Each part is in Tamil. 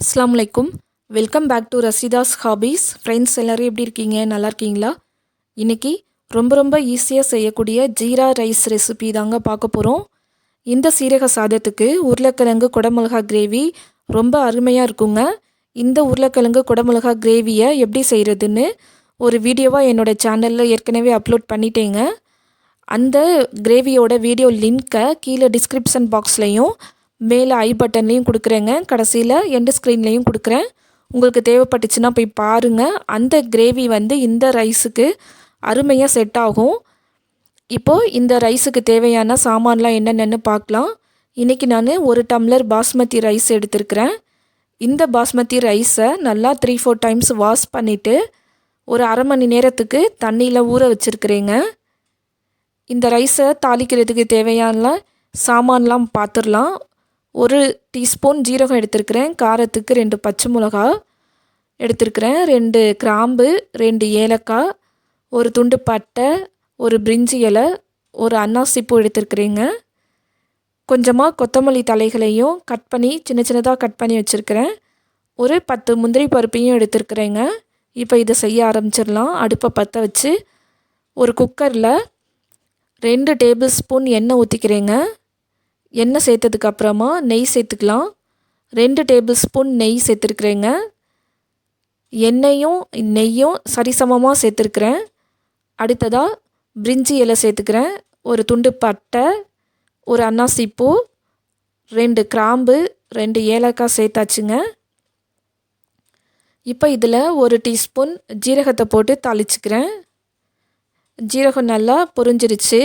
அஸ்ஸலாமு அலைக்கும். Welcome back to Rasheeda's hobbies. Friends எல்லோரும் எப்படி இருக்கீங்க? நல்லா இருக்கீங்களா? இன்றைக்கி ரொம்ப ஈஸியாக செய்யக்கூடிய ஜீரா ரைஸ் ரெசிபி தாங்க பார்க்க போகிறோம். இந்த சீரக சாதத்துக்கு உருளைக்கிழங்கு குடமிளகா கிரேவி ரொம்ப அருமையாக இருக்குங்க. இந்த உருளைக்கிழங்கு குடமிளகா கிரேவியை எப்படி செய்கிறதுன்னு ஒரு வீடியோவாக என்னோடய சேனலில் ஏற்கனவே அப்லோட் பண்ணிட்டேங்க. அந்த கிரேவியோட வீடியோ லிங்க்கை கீழே டிஸ்கிரிப்ஷன் பாக்ஸ்லேயும் மேலே ஐ பட்டன்லேயும் கொடுக்குறேங்க. கடைசியில் எண்டு ஸ்க்ரீன்லேயும் கொடுக்குறேன். உங்களுக்கு தேவைப்பட்டுச்சுன்னா போய் பாருங்கள். அந்த கிரேவி இந்த ரைஸுக்கு அருமையாக செட் ஆகும். இப்போது இந்த ரைஸுக்கு தேவையான சாமான்லாம் என்னென்னு பார்க்கலாம். இன்றைக்கி நான் 1 டம்ளர் பாஸ்மதி ரைஸ் எடுத்துருக்கிறேன். இந்த பாஸ்மதி ரைஸை நல்லா 3-4 டைம்ஸ் வாஷ் பண்ணிவிட்டு ஒரு அரை மணி நேரத்துக்கு தண்ணியில் ஊற வச்சுருக்கிறேங்க. இந்த ரைஸை தாளிக்கிறதுக்கு தேவையான சாமான்லாம் பார்த்துடலாம். 1 டீஸ்பூன் ஜீரகம் எடுத்துருக்கிறேன். காரத்துக்கு 2 பச்சை மிளகா எடுத்துருக்கிறேன். 2 கிராம்பு, 2 ஏலக்காய், 1 துண்டு பட்டை, 1 பிரிஞ்சி இலை, 1 அன்னாசி பூ எடுத்துருக்கிறேங்க. கொஞ்சமாக கொத்தமல்லி தலைகளையும் கட் பண்ணி சின்னதாக கட் பண்ணி வச்சுருக்கிறேன். ஒரு 10 முந்திரி பருப்பையும் எடுத்துருக்கிறேங்க. இப்போ இதை செய்ய ஆரம்பிச்சிடலாம். அடுப்பை பற்ற வச்சு ஒரு குக்கரில் 2 டேபிள் ஸ்பூன் எண்ணெய் ஊற்றிக்கிறேங்க. எண்ணெய் சேர்த்ததுக்கு அப்புறமா நெய் சேர்த்துக்கலாம். 2 டேபிள் ஸ்பூன் நெய் சேர்த்துருக்குறேங்க. எண்ணெயும் நெய்யும் சரிசமமாக சேர்த்துருக்குறேன். அடுத்ததாக பிரிஞ்சி இலை சேர்த்துக்கிறேன். ஒரு துண்டு பட்டை, ஒரு அன்னாசி பூ, 2 கிராம்பு, 2 ஏலக்காய் சேர்த்தாச்சுங்க. இப்போ இதில் 1 டீஸ்பூன் ஜீரகத்தை போட்டு தாளிச்சுக்கிறேன். ஜீரகம் நல்லா பொரிஞ்சிருச்சு.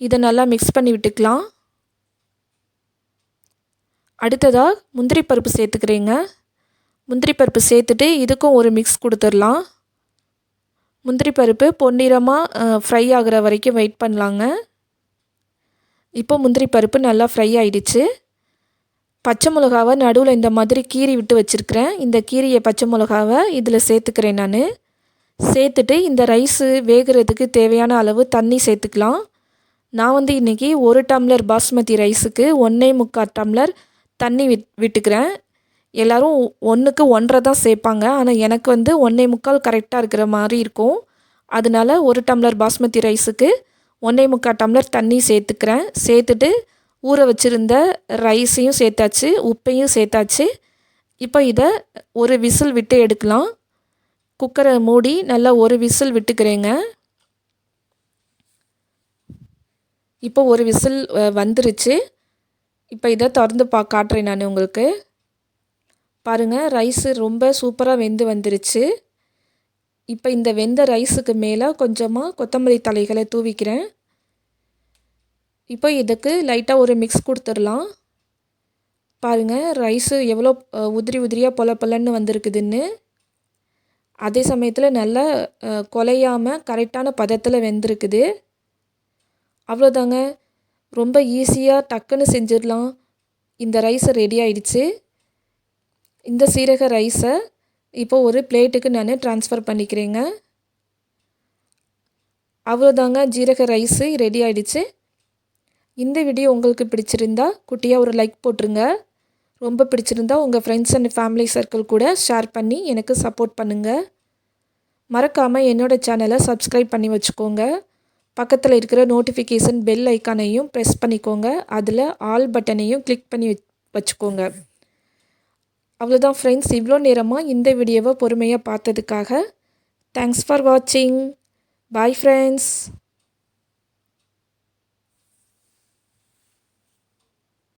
இதை நல்லா மிக்ஸ் பண்ணி விட்டுக்கலாம். அடுத்ததாக முந்திரி பருப்பு சேர்த்துக்கிறேங்க. முந்திரி பருப்பு சேர்த்துட்டு இதுக்கும் ஒரு மிக்ஸ் கொடுத்துடலாம். முந்திரி பருப்பு பொன்னிறமாக ஃப்ரை ஆகிற வரைக்கும் வெயிட் பண்ணலாங்க. இப்போ முந்திரி பருப்பு நல்லா ஃப்ரை ஆகிடுச்சு. பச்சை மிளகாவை நடுவில் இந்த மாதிரி கீறி விட்டு வச்சுருக்கிறேன். இந்த கீரிய பச்சை மிளகாவை இதில் சேர்த்துக்கிறேன். நான் சேர்த்துட்டு இந்த ரைஸு வேகிறதுக்கு தேவையான அளவு தண்ணி சேர்த்துக்கலாம். நான் இன்றைக்கி 1 டம்ளர் பாஸ்மதி ரைஸுக்கு 1.25 டம்ளர் தண்ணி விட்டுக்கிறேன். எல்லோரும் 1க்கு 1.5 தான் சேர்ப்பாங்க. ஆனால் எனக்கு 1.25 கரெக்டாக இருக்கிற மாதிரி இருக்கும். அதனால் 1 டம்ளர் பாஸ்மதி ரைஸுக்கு 1.25 டம்ளர் தண்ணி சேர்த்துக்கிறேன். சேர்த்துட்டு ஊற வச்சுருந்த ரைஸையும் சேர்த்தாச்சு, உப்பையும் சேர்த்தாச்சு. இப்போ இதை ஒரு விசில் விட்டு எடுக்கலாம். குக்கரை மூடி நல்லா ஒரு விசில் விட்டுக்கிறேங்க. இப்போ ஒரு விசில் வந்துருச்சு. இப்போ இதை திறந்து காட்டுறேன் நான் உங்களுக்கு. பாருங்கள், ரைஸு ரொம்ப சூப்பராக வெந்து வந்துருச்சு. இப்போ இந்த வெந்த ரைஸுக்கு மேலே கொஞ்சமாக கொத்தமல்லி தலைகளை தூவிக்கிறேன். இப்போ இதுக்கு லைட்டாக ஒரு மிக்ஸ் கொடுத்துடலாம். பாருங்கள், ரைஸு எவ்வளோ உதிரியாக பொலன்னு வந்திருக்குதுன்னு. அதே சமயத்தில் நல்லா குலையாமல் கரெக்டான பதத்தில் வெந்திருக்குது. அவ்வளோதாங்க, ரொம்ப ஈஸியாக டக்குன்னு செஞ்சிடலாம். இந்த ரைஸை ரெடி ஆயிடுச்சு. இந்த சீரக ரைஸை இப்போ ஒரு பிளேட்டுக்கு நான் ட்ரான்ஸ்ஃபர் பண்ணிக்கிறேங்க. அவ்வளோதாங்க, ஜீரக ரைஸு ரெடி ஆயிடுச்சு. இந்த வீடியோ உங்களுக்கு பிடிச்சிருந்தா குட்டியாக ஒரு லைக் போட்டுருங்க. ரொம்ப பிடிச்சிருந்தா உங்கள் ஃப்ரெண்ட்ஸ் அண்ட் ஃபேமிலி சர்க்கிள் கூட ஷேர் பண்ணி எனக்கு சப்போர்ட் பண்ணுங்கள். மறக்காமல் என்னோடய சேனலை சப்ஸ்கிரைப் பண்ணி வச்சுக்கோங்க. பக்கத்தில் இருக்கிற நோட்டிஃபிகேஷன் பெல் ஐக்கானையும் ப்ரெஸ் பண்ணிக்கோங்க. அதில் ஆல் பட்டனையும் கிளிக் பண்ணி வச்சுக்கோங்க. அவ்வளோதான் ஃப்ரெண்ட்ஸ், இவ்வளோ நேரமாக இந்த வீடியோவை பொறுமையாக பார்த்ததுக்காக தேங்க்ஸ் ஃபார் வாட்சிங். Bye friends.